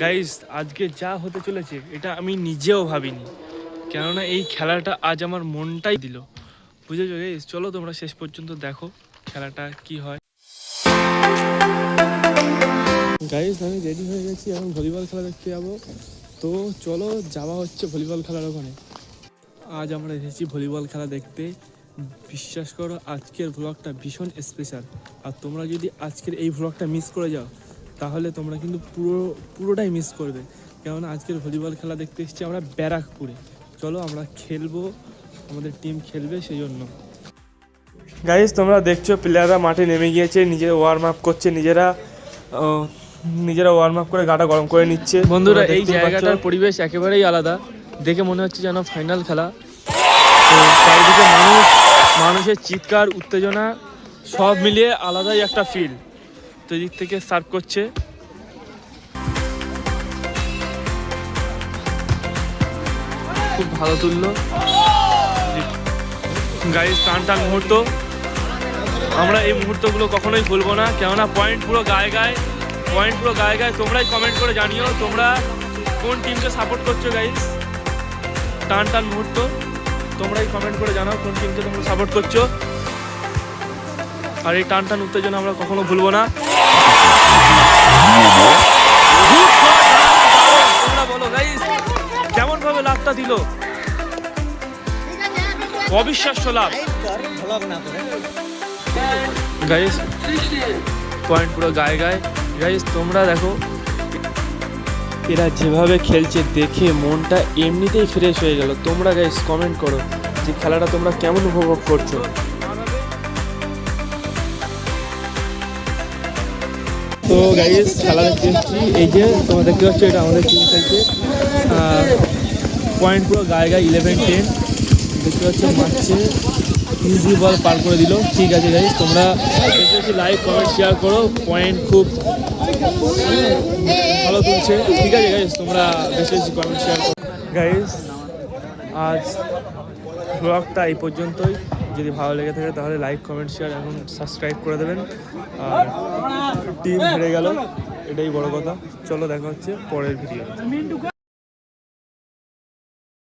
Guys আজকে যা হতে চলেছে এটা আমি নিজেও ভাবিনি, কেননা এই খেলাটা আজ আমার মনটাই দিল। বুঝেছো গাইস? চলো তোমরা শেষ পর্যন্ত দেখো খেলাটা কি হয়। গাইস আমি রেডি হয়ে গেছি, এখন ভলিবল খেলা দেখতে যাবো। তো চলো যাওয়া হচ্ছে ভলিবল খেলার ওখানে। আজ আমরা এসেছি ভলিবল খেলা দেখতে। বিশ্বাস করো আজকের ভ্লগটা ভীষণ স্পেশাল। আর তোমরা যদি আজকের এই ভ্লগটা মিস করে যাও তাহলে তোমরা কিন্তু পুরোটাই মিস করবে, কেননা আজকের ভলিবল খেলা দেখতে এসেছি আমরা ব্যারাকপুরে। চলো আমরা খেলবো, আমাদের টিম খেলবে সেই জন্য। গাইস তোমরা দেখছো প্লেয়াররা মাঠে নেমে গিয়েছে, নিজেরা ওয়ার্ম আপ করছে, নিজেরা ওয়ার্ম আপ করে গাটা গরম করে নিচ্ছে। বন্ধুরা এই জায়গাটার পরিবেশ একেবারেই আলাদা, দেখে মনে হচ্ছে যেন ফাইনাল খেলা। তো চারিদিকে মানুষের চিৎকার, উত্তেজনা সব মিলিয়ে আলাদাই একটা ফিল। তো এদিক থেকে সার্ভ করছে, খুব ভালো তুললো। গাইস টান মুহূর্ত, আমরা এই মুহূর্তগুলো কখনোই ভুলবো না, কেননা পয়েন্ট পুরো গায়ে গায়ে। তোমরাই কমেন্ট করে জানিও তোমরা কোন টিমকে সাপোর্ট করছো। গাইস টান মুহূর্ত, তোমরাই কমেন্ট করে জানাও কোন টিমকে তোমরা সাপোর্ট করছো। আর এই টান উত্তেজনা আমরা কখনো ভুলবো না। তোমরা বলো গাইস কেমন ভাবে লাভটা দিল, অবিশ্বাস্য লাভ। গাইস পয়েন্ট পুরো গায়ে গায়ে। গাইস তোমরা দেখো এরা যেভাবে খেলছে দেখে মনটা এমনিতেই ফ্রেশ হয়ে গেল। তোমরা গাইস কমেন্ট করো যে খেলাটা তোমরা কেমন উপভোগ করছো। তো গাইস খেলা দেখতে এসেছি, এই যে তোমরা দেখতে পাচ্ছ এটা আমাদের টিম খেলছে। পয়েন্ট পুরো গায়ে গায়ে 11-10 দেখতে পাচ্ছ, মারছে, ইজি বল পার করে দিল। ঠিক আছে গাইস তোমরা বেশি লাইক কমেন্ট শেয়ার করো, পয়েন্ট খুব ভালো তুলছে। ঠিক আছে গাইস তোমরা বেশি কমেন্ট শেয়ার করো। গাইস আজ ব্লগটা এই পর্যন্তই। যদি ভালো লেগে থাকে তাহলে লাইক কমেন্ট শেয়ার এবং সাবস্ক্রাইব করে দেবেন। আর টিম হেরে গেল, এটাই বড় কথা। চলো দেখা হচ্ছে পরের ভিডিও।